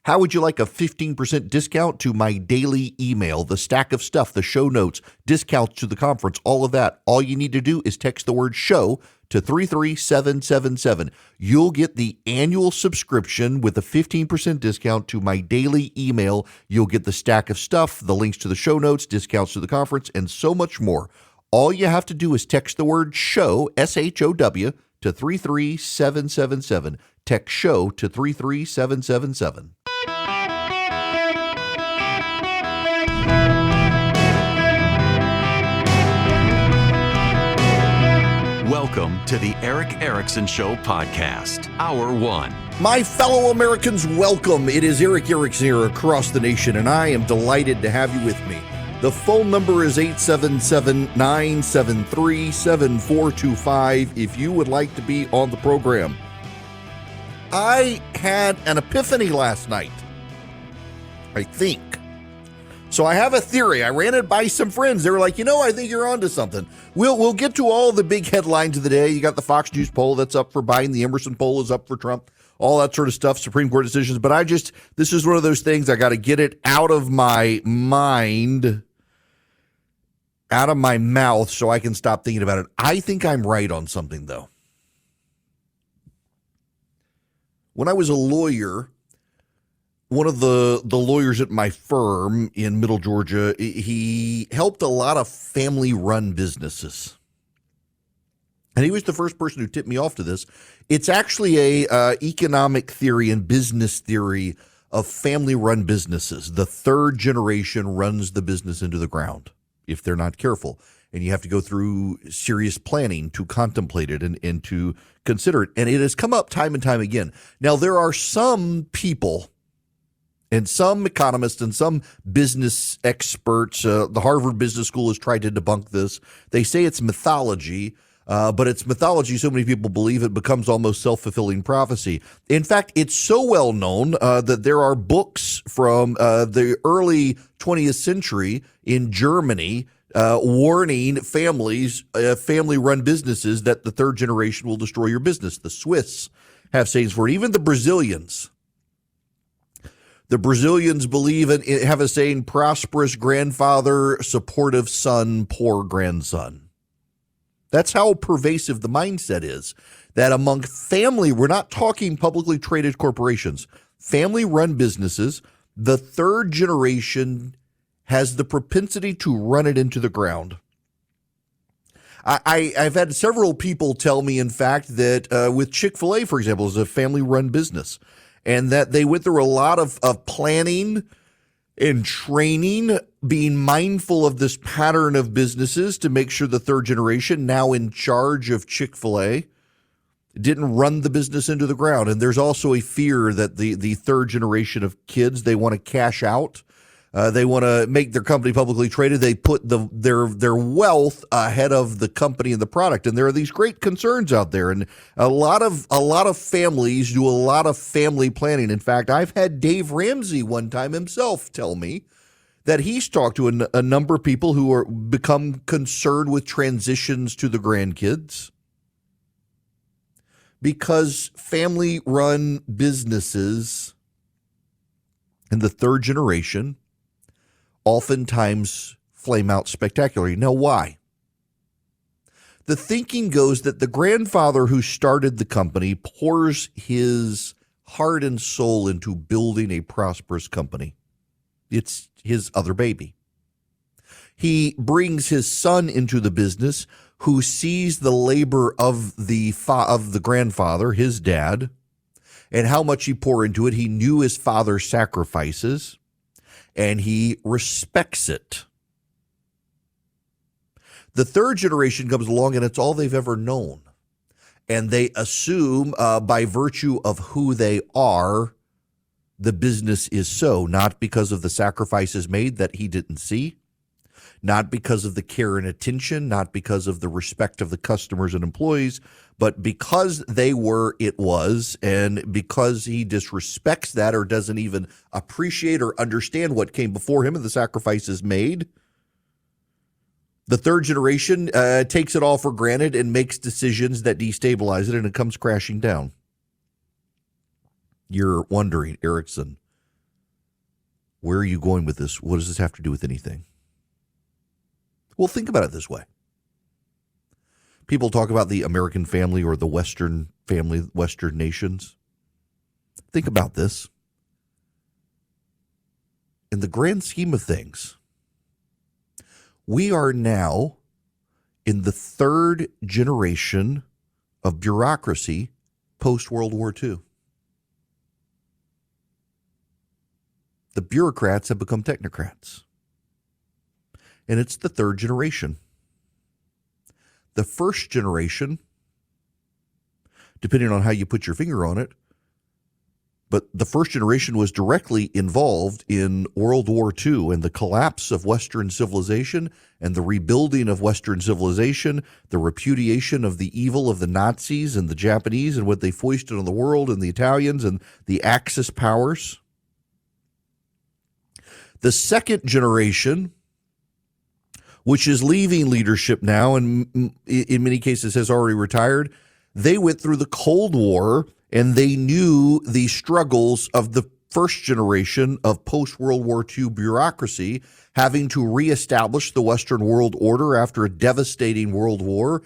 How would you like a 15% discount to my daily email, the stack of stuff, the show notes, discounts to the conference, all of that? All you need to do is text the word show to 33777. You'll get the annual subscription with a 15% discount to my daily email. You'll get the stack of stuff, the links to the show notes, discounts to the conference, and so much more. All you have to do is text the word show, SHOW, to 33777. Text show to 33777. Welcome to the Eric Erickson Show podcast, Hour 1. My fellow Americans, welcome. It is Eric Erickson here across the nation, and I am delighted to have you with me. The phone number is 877-973-7425 if you would like to be on the program. I had an epiphany last night, I think. So I have a theory. I ran it by some friends. They were like, I think you're onto something. We'll get to all the big headlines of the day. You got the Fox News poll that's up for Biden. The Emerson poll is up for Trump. All that sort of stuff, Supreme Court decisions. But this is one of those things. I got to get it out of my mind, out of my mouth, so I can stop thinking about it. I think I'm right on something, though. When I was a lawyer, one of the lawyers at my firm in Middle Georgia, he helped a lot of family-run businesses. And he was the first person who tipped me off to this. It's actually a economic theory and business theory of family-run businesses. The third generation runs the business into the ground if they're not careful. And you have to go through serious planning to contemplate it and to consider it. And it has come up time and time again. Now, there are some people and some economists and some business experts, the Harvard Business School has tried to debunk this. They say it's mythology, but it's mythology so many people believe it becomes almost self-fulfilling prophecy. In fact, it's so well known that there are books from the early 20th century in Germany warning families, family-run businesses, that the third generation will destroy your business. The Swiss have sayings for it. Even the Brazilians. The Brazilians have a saying, prosperous grandfather, supportive son, poor grandson. That's how pervasive the mindset is, that among family, we're not talking publicly traded corporations, family-run businesses, the third generation has the propensity to run it into the ground. I've had several people tell me, in fact, that with Chick-fil-A, for example, is a family-run business, and that they went through a lot of planning and training, being mindful of this pattern of businesses to make sure the third generation, now in charge of Chick-fil-A, didn't run the business into the ground. And there's also a fear that the third generation of kids, they want to cash out. They want to make their company publicly traded. They put their wealth ahead of the company and the product. And there are these great concerns out there. And a lot of families do a lot of family planning. In fact, I've had Dave Ramsey one time himself tell me that he's talked to a number of people who are become concerned with transitions to the grandkids because family-run businesses in the third generation oftentimes flame out spectacularly. Now, why? The thinking goes that the grandfather who started the company pours his heart and soul into building a prosperous company. It's his other baby. He brings his son into the business, who sees the labor of the grandfather, his dad, and how much he poured into it. He knew his father's sacrifices, and he respects it. The third generation comes along, and it's all they've ever known. And they assume by virtue of who they are, the business is so, not because of the sacrifices made that he didn't see, not because of the care and attention, not because of the respect of the customers and employees, but because they were, it was, and because he disrespects that or doesn't even appreciate or understand what came before him and the sacrifices made. The third generation takes it all for granted and makes decisions that destabilize it, and it comes crashing down. You're wondering, Erickson, Where are you going with this? What does this have to do with anything? Well, think about it this way. People talk about the American family or the Western family, Western nations. Think about this. In the grand scheme of things, we are now in the third generation of bureaucracy post-World War II. The bureaucrats have become technocrats. And it's the third generation. The first generation, depending on how you put your finger on it, but the first generation was directly involved in World War II and the collapse of Western civilization and the rebuilding of Western civilization, the repudiation of the evil of the Nazis and the Japanese and what they foisted on the world and the Italians and the Axis powers. The second generation, which is leaving leadership now and in many cases has already retired, they went through the Cold War and they knew the struggles of the first generation of post-World War II bureaucracy, having to reestablish the Western world order after a devastating world war,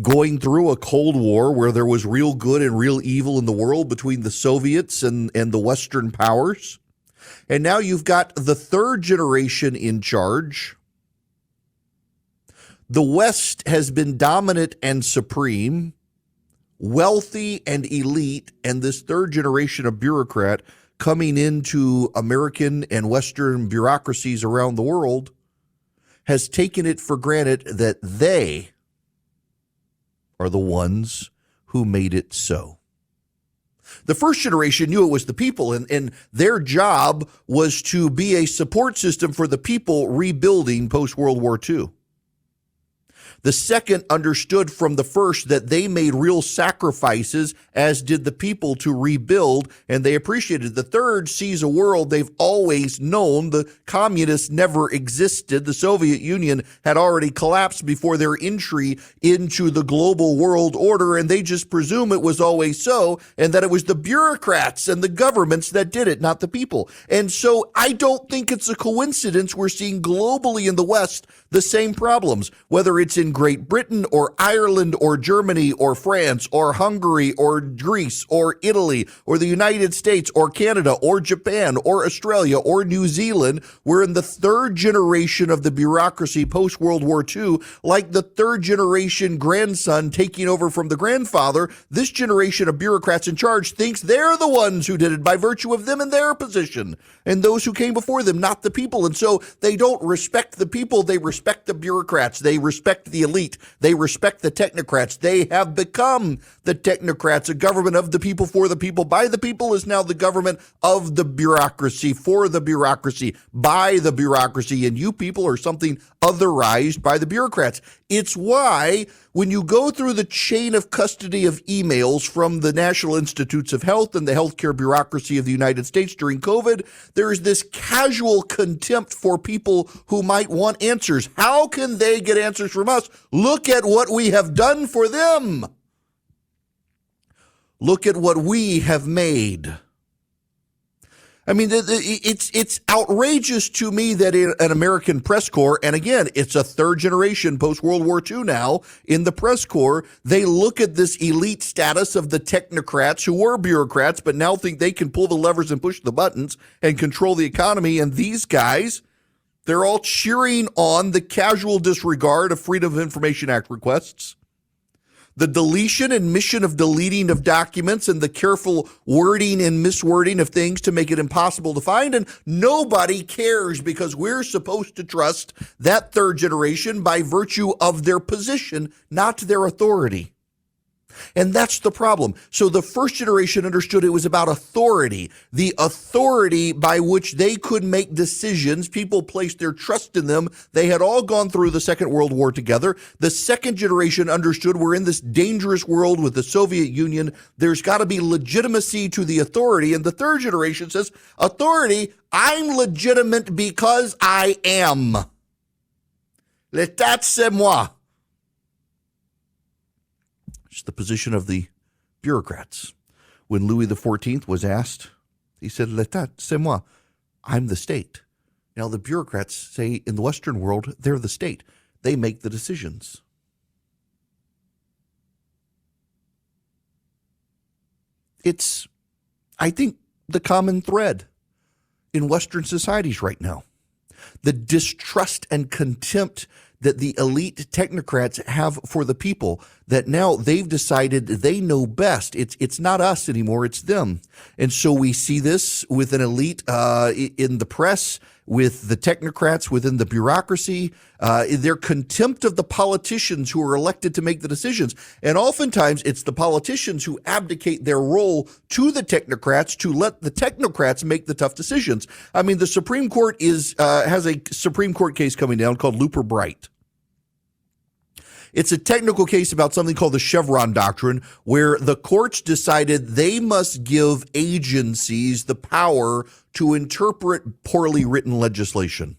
going through a Cold War where there was real good and real evil in the world between the Soviets and the Western powers. And now you've got the third generation in charge. The West has been dominant and supreme, wealthy and elite, and this third generation of bureaucrat coming into American and Western bureaucracies around the world has taken it for granted that they are the ones who made it so. The first generation knew it was the people, and their job was to be a support system for the people rebuilding post-World War II. The second understood from the first that they made real sacrifices, as did the people, to rebuild, and they appreciated. The third sees a world they've always known. The communists never existed. The Soviet Union had already collapsed before their entry into the global world order, and they just presume it was always so, and that it was the bureaucrats and the governments that did it, not the people. And so I don't think it's a coincidence we're seeing globally in the West the same problems, whether it's in Great Britain or Ireland or Germany or France or Hungary or Greece or Italy or the United States or Canada or Japan or Australia or New Zealand. We're in the third generation of the bureaucracy post-World War II, like the third generation grandson taking over from the grandfather. This generation of bureaucrats in charge thinks they're the ones who did it by virtue of them and their position, and those who came before them, not the people. And so they don't respect the people. They respect the bureaucrats. They respect the elite. They respect the technocrats. They have become the technocrats. A government of the people, for the people, by the people is now the government of the bureaucracy, for the bureaucracy, by the bureaucracy. And you people are something otherized by the bureaucrats. It's why when you go through the chain of custody of emails from the National Institutes of Health and the healthcare bureaucracy of the United States during COVID, there is this casual contempt for people who might want answers. How can they get answers from us? Look at what we have done for them. Look at what we have made. I mean, it's outrageous to me that in an American press corps, and again, it's a third generation post-World War II now in the press corps, they look at this elite status of the technocrats who were bureaucrats, but now think they can pull the levers and push the buttons and control the economy. And these guys, they're all cheering on the casual disregard of Freedom of Information Act requests, the deletion and mission of deleting of documents, and the careful wording and miswording of things to make it impossible to find. And nobody cares because we're supposed to trust that third generation by virtue of their position, not their authority. And that's the problem. So the first generation understood it was about authority, the authority by which they could make decisions. People placed their trust in them. They had all gone through the Second World War together. The second generation understood we're in this dangerous world with the Soviet Union. There's got to be legitimacy to the authority. And the third generation says, authority, I'm legitimate because I am. L'état, c'est moi. It's the position of the bureaucrats. When Louis XIV was asked, he said, L'état, c'est moi. I'm the state. Now, the bureaucrats say in the Western world, they're the state. They make the decisions. It's, I think, the common thread in Western societies right now. The distrust and contempt that the elite technocrats have for the people, that now they've decided they know best. It's not us anymore, it's them. And so we see this with an elite in the press, with the technocrats within the bureaucracy, their contempt of the politicians who are elected to make the decisions. And oftentimes it's the politicians who abdicate their role to the technocrats to let the technocrats make the tough decisions. I mean, the Supreme Court has a Supreme Court case coming down called Looper Bright. It's a technical case about something called the Chevron Doctrine, where the courts decided they must give agencies the power to interpret poorly written legislation.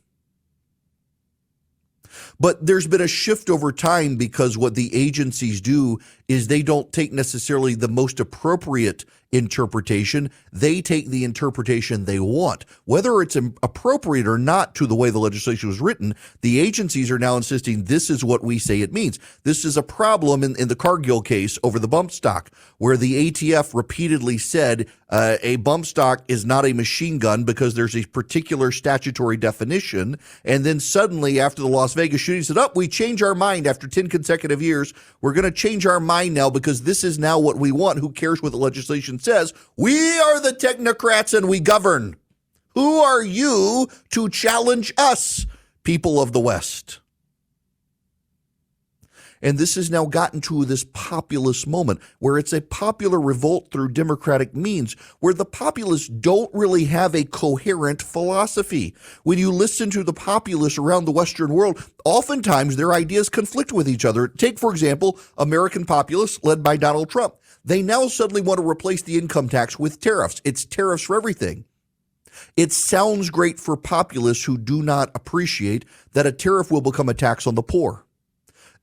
But there's been a shift over time because what the agencies do is they don't take necessarily the most appropriate interpretation. They take the interpretation they want. Whether it's appropriate or not to the way the legislation was written, the agencies are now insisting this is what we say it means. This is a problem in the Cargill case over the bump stock, where the ATF repeatedly said a bump stock is not a machine gun because there's a particular statutory definition. And then suddenly, after the Las Vegas shooting, said, we change our mind after 10 consecutive years. We're going to change our mind now because this is now what we want. Who cares what the legislation says? We are the technocrats and we govern. Who are you to challenge us, people of the West? And this has now gotten to this populist moment where it's a popular revolt through democratic means, where the populists don't really have a coherent philosophy. When you listen to the populists around the Western world, oftentimes their ideas conflict with each other. Take, for example, American populists led by Donald Trump. They now suddenly want to replace the income tax with tariffs. It's tariffs for everything. It sounds great for populists who do not appreciate that a tariff will become a tax on the poor.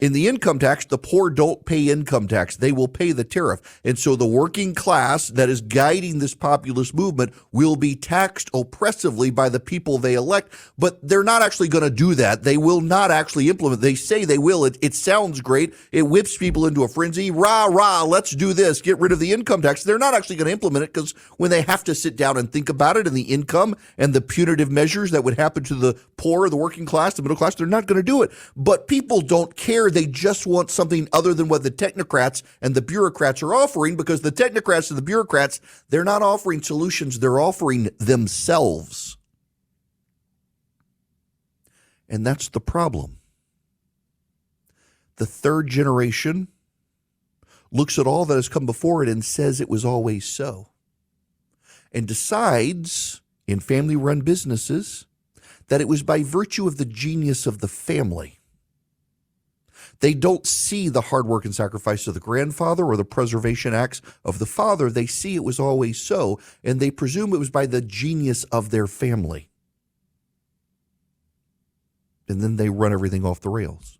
In the income tax, the poor don't pay income tax. They will pay the tariff. And so the working class that is guiding this populist movement will be taxed oppressively by the people they elect. But they're not actually going to do that. They will not actually implement. They say they will. It sounds great. It whips people into a frenzy. Rah, rah, let's do this. Get rid of the income tax. They're not actually going to implement it because when they have to sit down and think about it and the income and the punitive measures that would happen to the poor, the working class, the middle class, they're not going to do it. But people don't care. They just want something other than what the technocrats and the bureaucrats are offering, because the technocrats and the bureaucrats, they're not offering solutions. They're offering themselves. And that's the problem. The third generation looks at all that has come before it and says it was always so, and decides in family-run businesses that it was by virtue of the genius of the family. They don't see the hard work and sacrifice of the grandfather or the preservation acts of the father. They see it was always so, and they presume it was by the genius of their family. And then they run everything off the rails.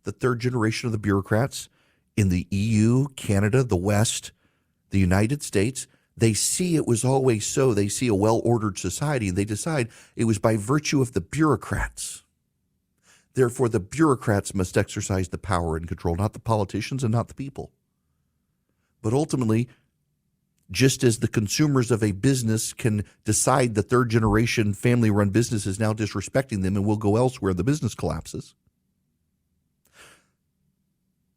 The third generation of the bureaucrats in the EU, Canada, the West, the United States, they see it was always so. They see a well-ordered society, and they decide it was by virtue of the bureaucrats. Therefore, the bureaucrats must exercise the power and control, not the politicians and not the people. But ultimately, just as the consumers of a business can decide the third generation family-run business is now disrespecting them and will go elsewhere, the business collapses.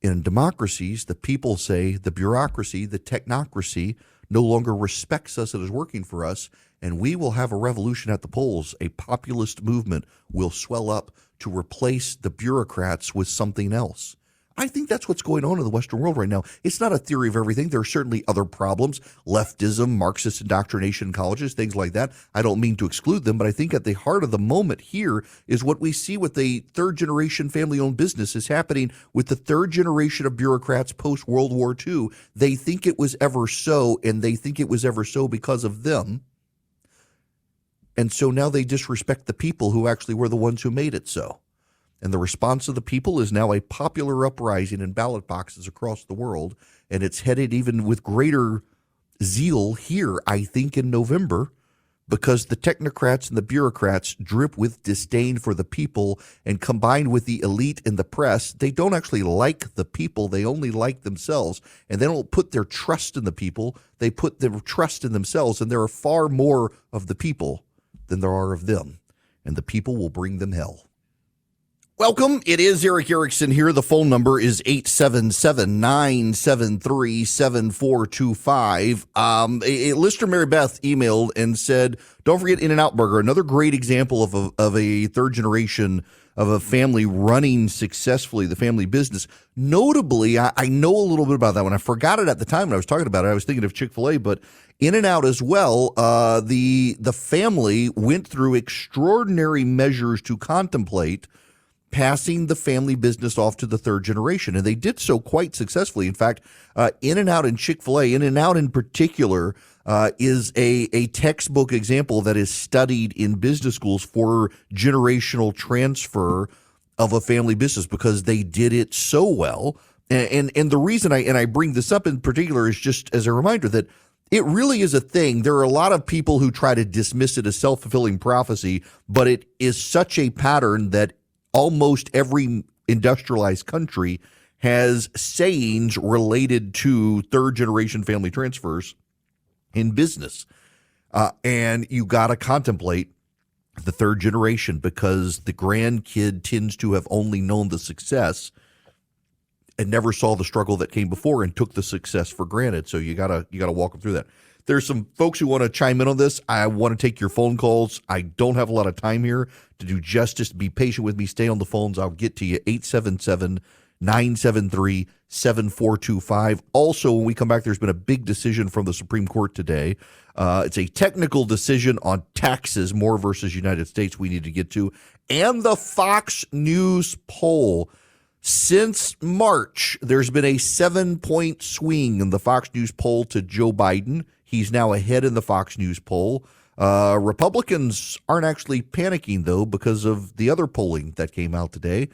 In democracies, the people say the bureaucracy, the technocracy, no longer respects us and is working for us, and we will have a revolution at the polls. A populist movement will swell up to replace the bureaucrats with something else. I think that's what's going on in the Western world right now. It's not a theory of everything. There are certainly other problems, leftism, Marxist indoctrination in colleges, things like that. I don't mean to exclude them, but I think at the heart of the moment here is what we see with the third generation family-owned business is happening with the third generation of bureaucrats post-World War II. They think it was ever so, and they think it was ever so because of them. And so now they disrespect the people who actually were the ones who made it so. And the response of the people is now a popular uprising in ballot boxes across the world. And it's headed even with greater zeal here, I think, in November, because the technocrats and the bureaucrats drip with disdain for the people, and combined with the elite and the press, they don't actually like the people. They only like themselves, and they don't put their trust in the people. They put their trust in themselves, and there are far more of the people than there are of them, and the people will bring them hell. Welcome. It is Eric Erickson here. The phone number is 877-973-7425. A listener, Mary Beth, emailed and said, don't forget In-N-Out Burger, another great example of a third generation of a family running successfully the family business. Notably, I know a little bit about that one. I forgot it at the time when I was talking about it. I was thinking of Chick-fil-A, but In-N-Out as well. The family went through extraordinary measures to contemplate passing the family business off to the third generation. And they did so quite successfully. In fact, In-N-Out and Chick-fil-A, In-N-Out in particular, is a textbook example that is studied in business schools for generational transfer of a family business because they did it so well. And the reason I bring this up in particular is just as a reminder that it really is a thing. There are a lot of people who try to dismiss it as self-fulfilling prophecy, but it is such a pattern that almost every industrialized country has sayings related to third-generation family transfers in business. And you got to contemplate the third generation because the grandkid tends to have only known the success and never saw the struggle that came before and took the success for granted. So you gotta walk them through that. There's some folks who want to chime in on this. I want to take your phone calls. I don't have a lot of time here to do justice. Be patient with me. Stay on the phones. I'll get to you. 877-973-7425. Also, when we come back, there's been a big decision from the Supreme Court today. It's a technical decision on taxes, Moore versus United States, we need to get to. And the Fox News poll. Since March, there's been a 7-point swing in the Fox News poll to Joe Biden. He's now ahead in the Fox News poll. Republicans aren't actually panicking, though, because of the other polling that came out today.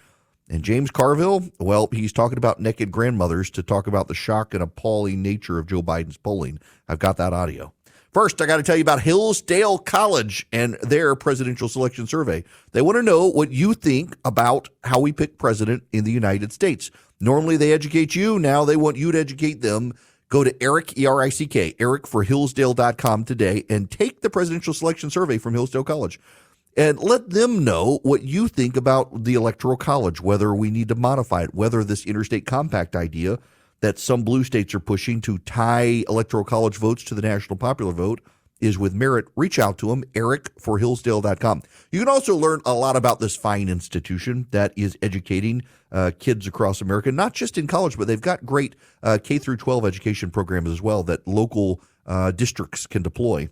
And James Carville, well, he's talking about naked grandmothers to talk about the shock and appalling nature of Joe Biden's polling. I've got that audio. First, I got to tell you about Hillsdale College and their presidential selection survey. They want to know what you think about how we pick president in the United States. Normally, they educate you. Now they want you to educate them. Go to Eric, E-R-I-C-K, ericforhillsdale.com today and take the presidential selection survey from Hillsdale College. And let them know what you think about the Electoral College, whether we need to modify it, whether this interstate compact idea that some blue states are pushing to tie Electoral College votes to the national popular vote is with merit. Reach out to them, ericforhillsdale.com. You can also learn a lot about this fine institution that is educating kids across America, not just in college, but they've got great K through 12 education programs as well that local districts can deploy.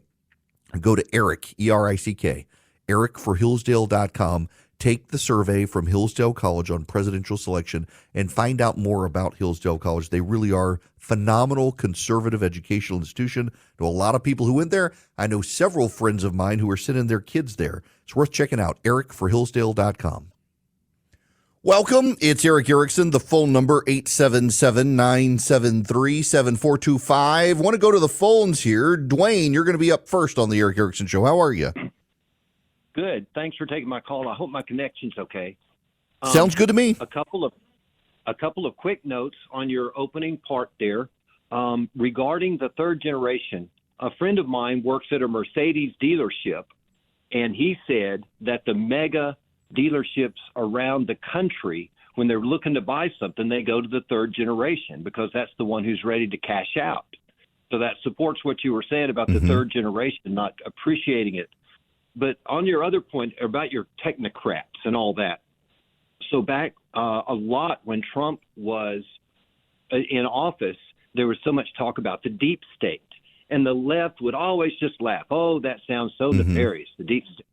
Go to Eric, E-R-I-C-K, ericforhillsdale.com. Take the survey from Hillsdale College on presidential selection and find out more about Hillsdale College. They really are phenomenal conservative educational institution. I know a lot of people who went there. I know several friends of mine who are sending their kids there. It's worth checking out, ericforhillsdale.com. Welcome. It's Eric Erickson. The phone number, 877-973-7425. Want to go to the phones here. Dwayne, you're going to be up first on the Eric Erickson Show. How are you? Good. Thanks for taking my call. I hope my connection's okay. Sounds good to me. A couple of quick notes on your opening part there regarding the third generation. A friend of mine works at a Mercedes dealership, and he said that the mega dealerships around the country, when they're looking to buy something, they go to the third generation because that's the one who's ready to cash out. So that supports what you were saying about the third generation not appreciating it. But on your other point about your technocrats and all that, so back a lot when Trump was in office, there was so much talk about the deep state. And the left would always just laugh. Oh, that sounds so nefarious, the deep state.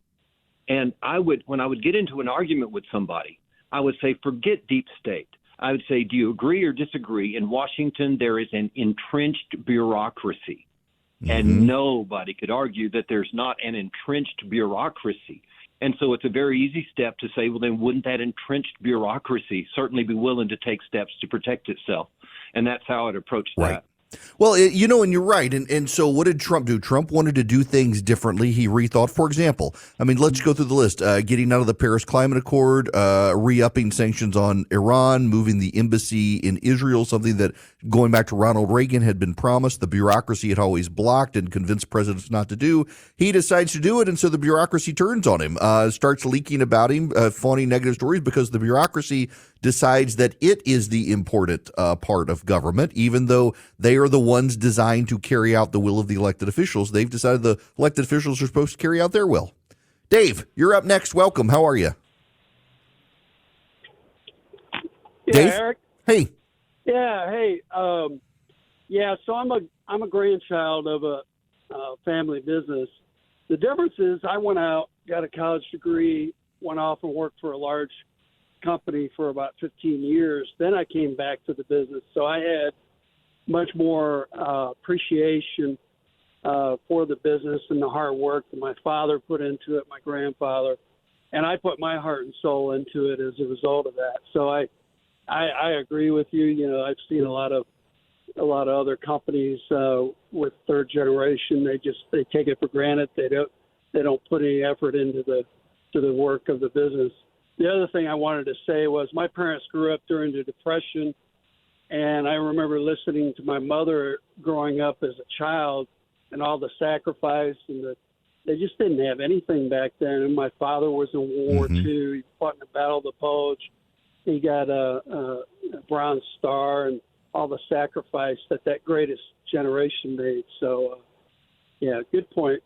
And when I would get into an argument with somebody, I would say, forget deep state. I would say, do you agree or disagree? In Washington, there is an entrenched bureaucracy. And nobody could argue that there's not an entrenched bureaucracy. And so it's a very easy step to say, well, then wouldn't that entrenched bureaucracy certainly be willing to take steps to protect itself? And that's how I'd approach that. Well, and you're right. And so what did Trump do? Trump wanted to do things differently. He rethought, for example, I mean, let's go through the list. Getting out of the Paris Climate Accord, re-upping sanctions on Iran, moving the embassy in Israel, something that, going back to Ronald Reagan, had been promised. The bureaucracy had always blocked and convinced presidents not to do. He decides to do it, and so the bureaucracy turns on him, starts leaking about him, fawning negative stories, because the bureaucracy decides that it is the important part of government, even though they are the ones designed to carry out the will of the elected officials. They've decided the elected officials are supposed to carry out their will. Dave, you're up next. Welcome. How are you? Yeah, Dave? Eric. Hey. Yeah, hey. So I'm a grandchild of a family business. The difference is I went out, got a college degree, went off and worked for a large company for about 15 years. Then I came back to the business. So I had much more appreciation for the business and the hard work that my father put into it, my grandfather, and I put my heart and soul into it as a result of that. So I agree with you. You know, I've seen a lot of other companies with third generation. They take it for granted. They don't put any effort into the work of the business. The other thing I wanted to say was my parents grew up during the Depression, and I remember listening to my mother growing up as a child and all the sacrifice, and they just didn't have anything back then. And my father was in World War II. He fought in the Battle of the Bulge. He got a Bronze Star and all the sacrifice that greatest generation made. So, good point.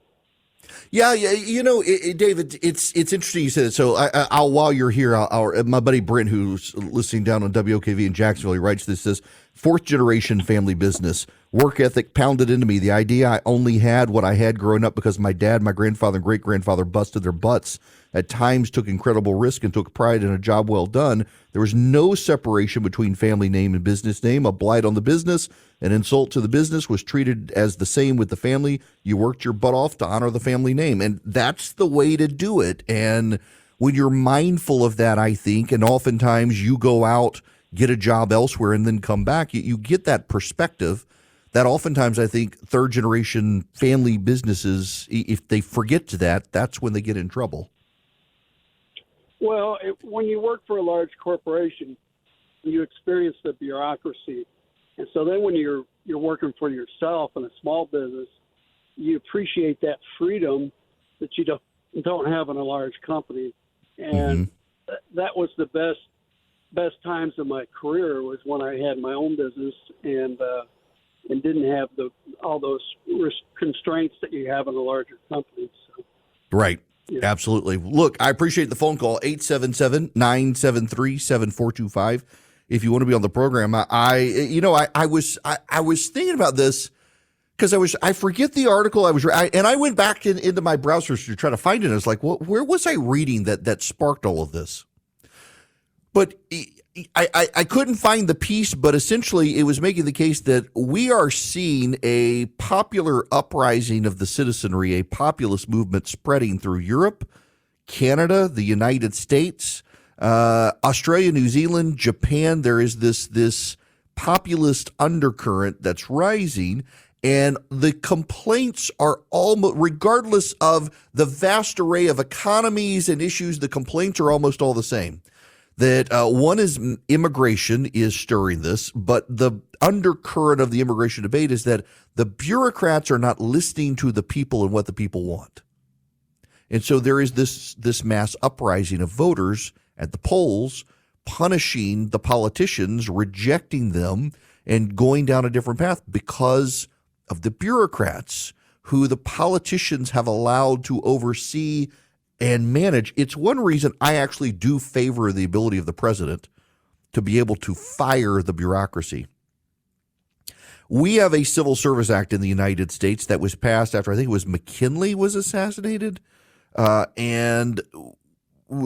Yeah, David, it's interesting you said it. So I'll while you're here, my buddy Brent, who's listening down on WOKV in Jacksonville, he writes this, says, fourth generation family business, work ethic pounded into me. The idea I only had what I had growing up because my dad, my grandfather, and great-grandfather busted their butts, at times took incredible risk and took pride in a job well done. There was no separation between family name and business name. A blight on the business, an insult to the business, was treated as the same with the family. You worked your butt off to honor the family name, and that's the way to do it. And when you're mindful of that, I think, and oftentimes you go out, get a job elsewhere, and then come back, you get that perspective that oftentimes I think third generation family businesses, if they forget to that, that's when they get in trouble. Well, when you work for a large corporation, you experience the bureaucracy. And so then when you're working for yourself in a small business, you appreciate that freedom that you don't have in a large company. And that was the best times of my career, was when I had my own business and didn't have all those constraints that you have in a larger company. So. Right. Yeah. Absolutely. Look, I appreciate the phone call, 877-973-7425. If you want to be on the program, I was thinking about this because I forget the article and I went back into my browser to try to find it. And I was like, well, where was I reading that sparked all of this? But I couldn't find the piece, but essentially it was making the case that we are seeing a popular uprising of the citizenry, a populist movement spreading through Europe, Canada, the United States, Australia, New Zealand, Japan. There is this populist undercurrent that's rising, and the complaints are almost, regardless of the vast array of economies and issues, the complaints are almost all the same. That one is immigration is stirring this, but the undercurrent of the immigration debate is that the bureaucrats are not listening to the people and what the people want. And so there is this mass uprising of voters at the polls, punishing the politicians, rejecting them, and going down a different path because of the bureaucrats who the politicians have allowed to oversee and manage. It's one reason I actually do favor the ability of the president to be able to fire the bureaucracy. We have a Civil Service Act in the United States that was passed after I think it was McKinley was assassinated. And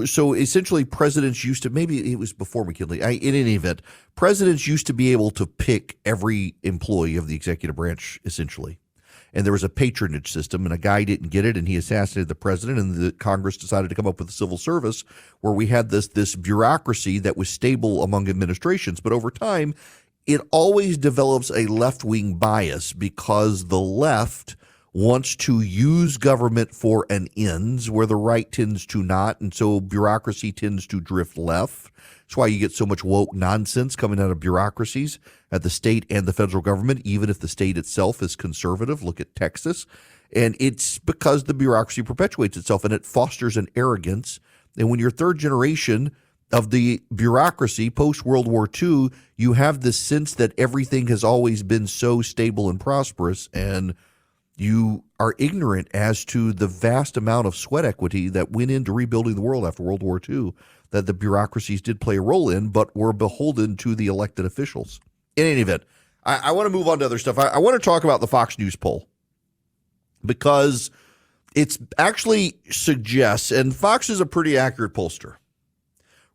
so essentially presidents used to, maybe it was before McKinley, in any event, presidents used to be able to pick every employee of the executive branch essentially. And there was a patronage system, and a guy didn't get it, and he assassinated the president, and the Congress decided to come up with a civil service where we had this bureaucracy that was stable among administrations. But over time, it always develops a left-wing bias because the left wants to use government for an ends where the right tends to not, and so bureaucracy tends to drift left. That's why you get so much woke nonsense coming out of bureaucracies at the state and the federal government, even if the state itself is conservative. Look at Texas. And it's because the bureaucracy perpetuates itself and it fosters an arrogance. And when you're third generation of the bureaucracy post-World War II, you have this sense that everything has always been so stable and prosperous, and you are ignorant as to the vast amount of sweat equity that went into rebuilding the world after World War II that the bureaucracies did play a role in, but were beholden to the elected officials. In any event, I want to move on to other stuff. I want to talk about the Fox News poll because it actually suggests, and Fox is a pretty accurate pollster,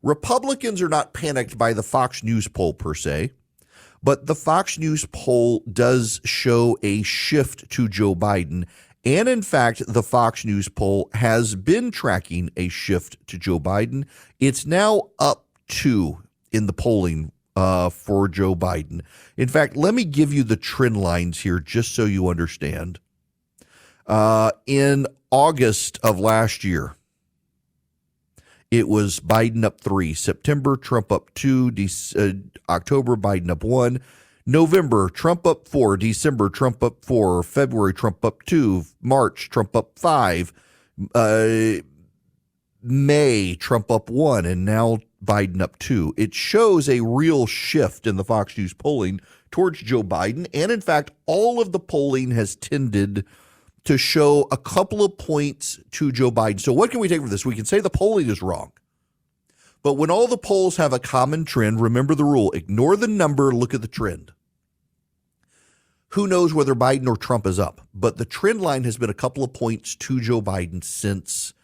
Republicans are not panicked by the Fox News poll per se, but the Fox News poll does show a shift to Joe Biden. And in fact, the Fox News poll has been tracking a shift to Joe Biden. It's now up 2 in the polling for Joe Biden. In fact, let me give you the trend lines here just so you understand. In August of last year, it was Biden up 3. September, Trump up 2. October, Biden up 1. November, Trump up 4. December, Trump up 4. February, Trump up 2. March, Trump up 5. May, Trump up 1. And now Biden up 2. It shows a real shift in the Fox News polling towards Joe Biden. And in fact, all of the polling has tended to show a couple of points to Joe Biden. So what can we take from this? We can say the polling is wrong. But when all the polls have a common trend, remember the rule. Ignore the number, look at the trend. Who knows whether Biden or Trump is up? But the trend line has been a couple of points to Joe Biden since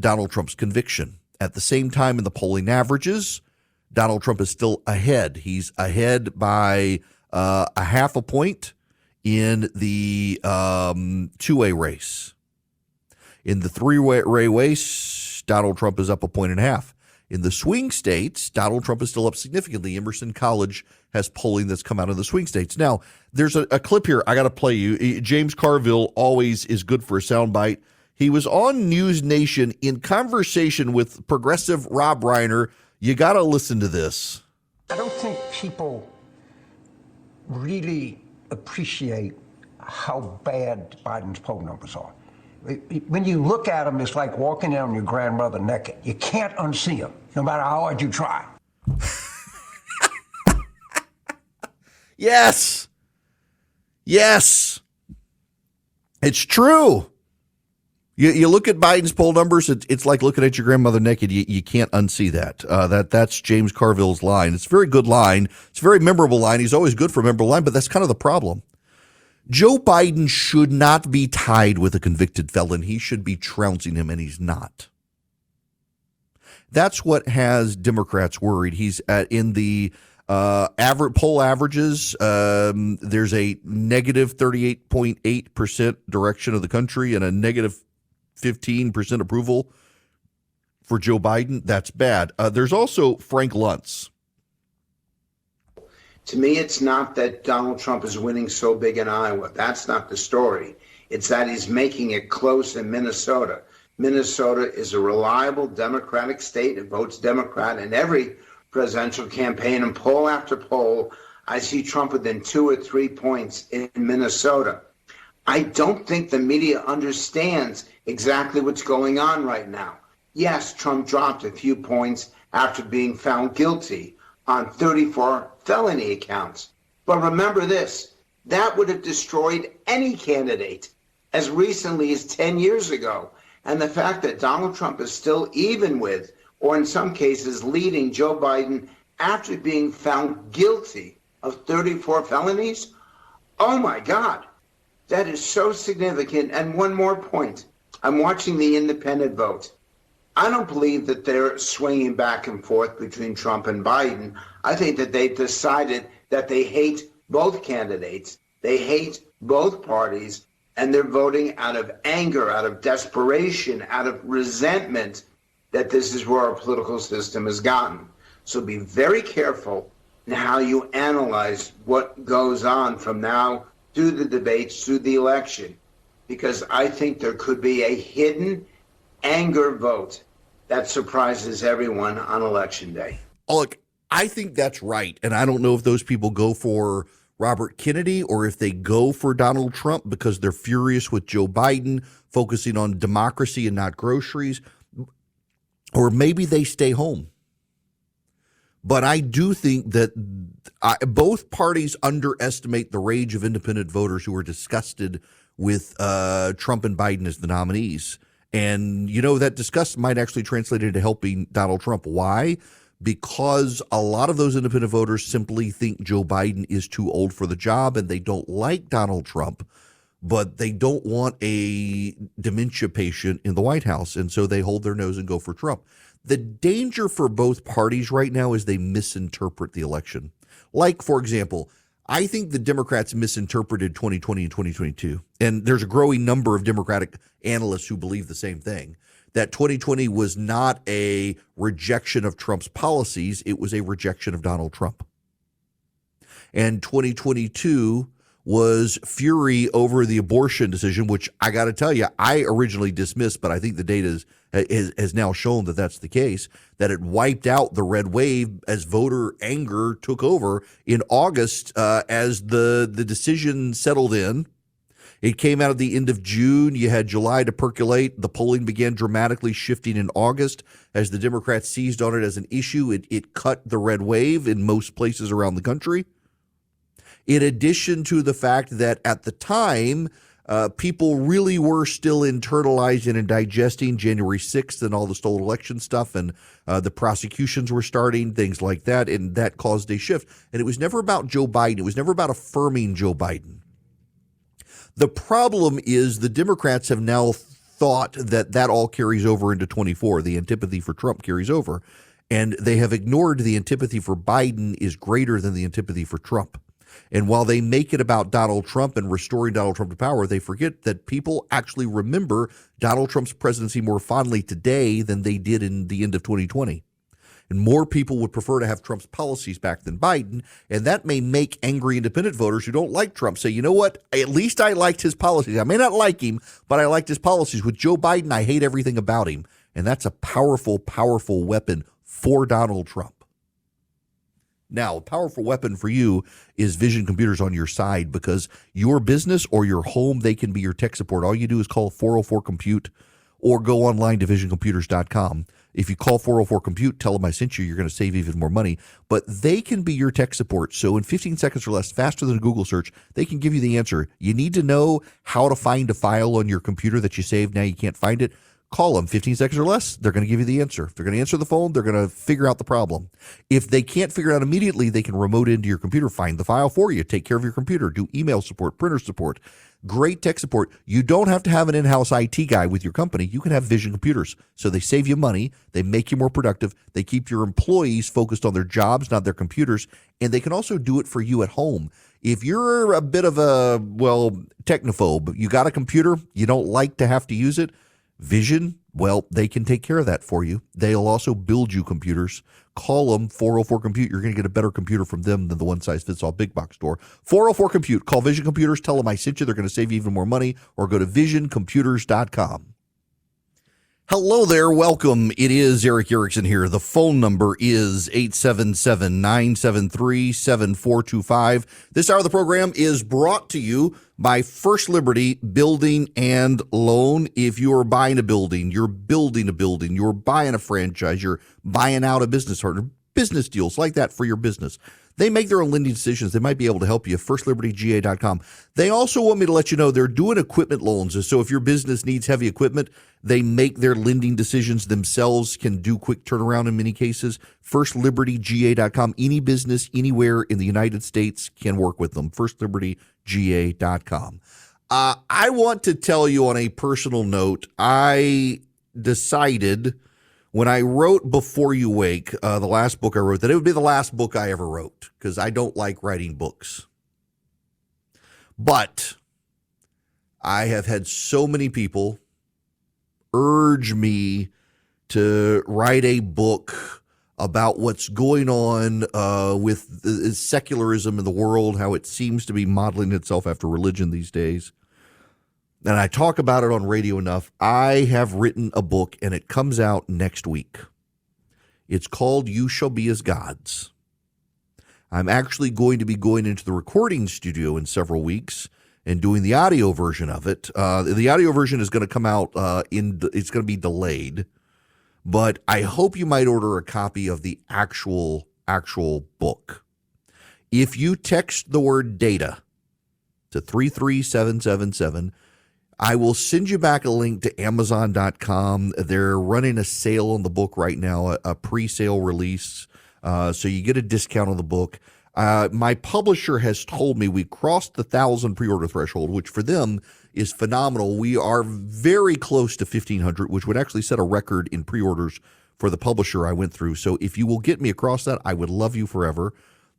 Donald Trump's conviction. At the same time, in the polling averages, Donald Trump is still ahead. He's ahead by a half a point in the two-way race. In the three-way race, Donald Trump is up 1.5 points. In the swing states, Donald Trump is still up significantly. Emerson College has polling that's come out of the swing states. Now, there's a clip here I got to play you. James Carville always is good for a soundbite. He was on News Nation in conversation with progressive Rob Reiner. You got to listen to this. I don't think people really appreciate how bad Biden's poll numbers are. When you look at them, it's like walking down your grandmother naked. You can't unsee them, no matter how hard you try. Yes. Yes. It's true. You look at Biden's poll numbers, it's like looking at your grandmother naked. You can't unsee that. That's James Carville's line. It's a very good line. It's a very memorable line. He's always good for a memorable line, but that's kind of the problem. Joe Biden should not be tied with a convicted felon. He should be trouncing him, and he's not. That's what has Democrats worried. He's in the poll averages. There's a negative 38.8% direction of the country and a negative 15% approval for Joe Biden. That's bad. There's also Frank Luntz. To me, it's not that Donald Trump is winning so big in Iowa. That's not the story. It's that he's making it close in Minnesota. Minnesota is a reliable Democratic state. It votes Democrat in every presidential campaign. And poll after poll, I see Trump within 2 or 3 points in Minnesota. I don't think the media understands exactly what's going on right now. Yes, Trump dropped a few points after being found guilty on 34 felony accounts. But remember this, that would have destroyed any candidate as recently as 10 years ago. And the fact that Donald Trump is still even with, or in some cases leading Joe Biden after being found guilty of 34 felonies, oh my God, that is so significant. And one more point, I'm watching the independent vote. I don't believe that they're swinging back and forth between Trump and Biden. I think that they've decided that they hate both candidates, they hate both parties, and they're voting out of anger, out of desperation, out of resentment that this is where our political system has gotten. So be very careful and how you analyze what goes on from now through the debates, through the election, because I think there could be a hidden anger vote that surprises everyone on Election Day. Look, I think that's right. And I don't know if those people go for Robert Kennedy or if they go for Donald Trump because they're furious with Joe Biden focusing on democracy and not groceries, or maybe they stay home. But I do think that both parties underestimate the rage of independent voters who are disgusted with Trump and Biden as the nominees. And, that disgust might actually translate into helping Donald Trump. Why? Because a lot of those independent voters simply think Joe Biden is too old for the job and they don't like Donald Trump, but they don't want a dementia patient in the White House. And so they hold their nose and go for Trump. The danger for both parties right now is they misinterpret the election. Like, for example, I think the Democrats misinterpreted 2020 and 2022. And there's a growing number of Democratic analysts who believe the same thing, that 2020 was not a rejection of Trump's policies. It was a rejection of Donald Trump. And 2022 was fury over the abortion decision, which I got to tell you, I originally dismissed, but I think the data has now shown that that's the case, that it wiped out the red wave as voter anger took over in August as the decision settled in. It came out at the end of June. You had July to percolate. The polling began dramatically shifting in August as the Democrats seized on it as an issue. It cut the red wave in most places around the country. In addition to the fact that at the time, people really were still internalizing and digesting January 6th and all the stolen election stuff, and the prosecutions were starting, things like that, and that caused a shift. And it was never about Joe Biden. It was never about affirming Joe Biden. The problem is the Democrats have now thought that all carries over into 24. The antipathy for Trump carries over, and they have ignored the antipathy for Biden is greater than the antipathy for Trump. And while they make it about Donald Trump and restoring Donald Trump to power, they forget that people actually remember Donald Trump's presidency more fondly today than they did in the end of 2020. And more people would prefer to have Trump's policies back than Biden. And that may make angry independent voters who don't like Trump say, you know what, at least I liked his policies. I may not like him, but I liked his policies. With Joe Biden, I hate everything about him. And that's a powerful, powerful weapon for Donald Trump. Now, a powerful weapon for you is Vision Computers on your side, because your business or your home, they can be your tech support. All you do is call 404-COMPUTE or go online to visioncomputers.com. If you call 404-COMPUTE, tell them I sent you, you're going to save even more money. But they can be your tech support. So in 15 seconds or less, faster than a Google search, they can give you the answer. You need to know how to find a file on your computer that you saved. Now you can't find it. Call them 15 seconds or less. They're going to give you the answer. If they're going to answer the phone, they're going to figure out the problem. If they can't figure it out immediately, they can remote into your computer, find the file for you, take care of your computer, do email support, printer support. Great tech support. You don't have to have an in-house IT guy with your company. You can have Vision Computers. So they save you money. They make you more productive. They keep your employees focused on their jobs, not their computers. And they can also do it for you at home. If you're a bit of a, technophobe, you got a computer, you don't like to have to use it, Vision, they can take care of that for you. They'll also build you computers. Call them 404-COMPUTE. You're going to get a better computer from them than the one-size-fits-all big box store. 404-COMPUTE. Call Vision Computers. Tell them I sent you. They're going to save you even more money. Or go to visioncomputers.com. Hello there. Welcome. It is Eric Erickson here. The phone number is 877-973-7425. This hour of the program is brought to you by First Liberty Building and Loan. If you're buying a building, you're building a building, you're buying a franchise, you're buying out a business partner, business deals like that for your business. They make their own lending decisions. They might be able to help you. FirstLibertyGA.com. They also want me to let you know they're doing equipment loans. So if your business needs heavy equipment, they make their lending decisions themselves, can do quick turnaround in many cases. FirstLibertyGA.com. Any business anywhere in the United States can work with them. FirstLibertyGA.com. I want to tell you on a personal note, I decided when I wrote Before You Wake, the last book I wrote, that it would be the last book I ever wrote, because I don't like writing books. But I have had so many people urge me to write a book about what's going on with secularism in the world, how it seems to be modeling itself after religion these days. And I talk about it on radio enough. I have written a book, and it comes out next week. It's called You Shall Be as Gods. I'm actually going to be going into the recording studio in several weeks and doing the audio version of it. The audio version is going to come out, it's going to be delayed. But I hope you might order a copy of the actual book. If you text the word data to 33777, I will send you back a link to Amazon.com. They're running a sale on the book right now, a pre-sale release. So you get a discount on the book. My publisher has told me we crossed the 1,000 pre-order threshold, which for them is phenomenal. We are very close to 1,500, which would actually set a record in pre-orders for the publisher I went through. So if you will get me across that, I would love you forever.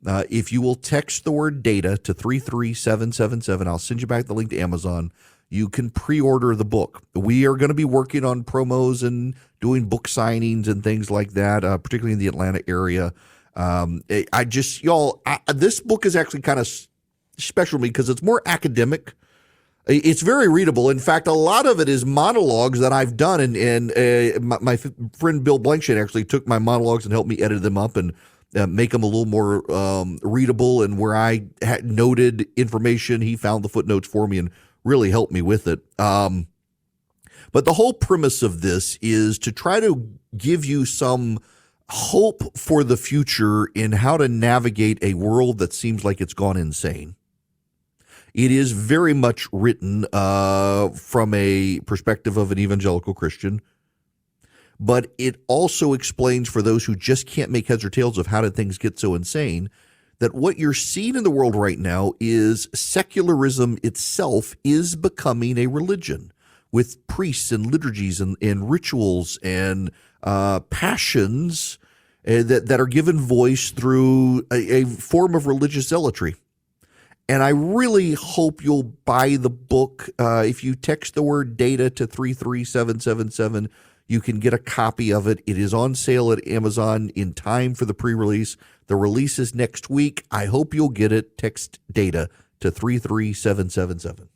If you will text the word data to 33777, I'll send you back the link to Amazon. You can pre-order the book. We are going to be working on promos and doing book signings and things like that, particularly in the Atlanta area. This book is actually kind of special to me because it's more academic. It's very readable. In fact, a lot of it is monologues that I've done, and my friend Bill Blankshed actually took my monologues and helped me edit them up and make them a little more readable. And where I had noted information, he found the footnotes for me and really helped me with it. But the whole premise of this is to try to give you some hope for the future in how to navigate a world that seems like it's gone insane. It is very much written from a perspective of an evangelical Christian, but it also explains for those who just can't make heads or tails of how did things get so insane, that what you're seeing in the world right now is secularism itself is becoming a religion with priests and liturgies and rituals and passions that are given voice through a form of religious zealotry. And I really hope you'll buy the book. If you text the word data to 33777, you can get a copy of it. It is on sale at Amazon in time for the pre-release. The release is next week. I hope you'll get it. Text data to 33777.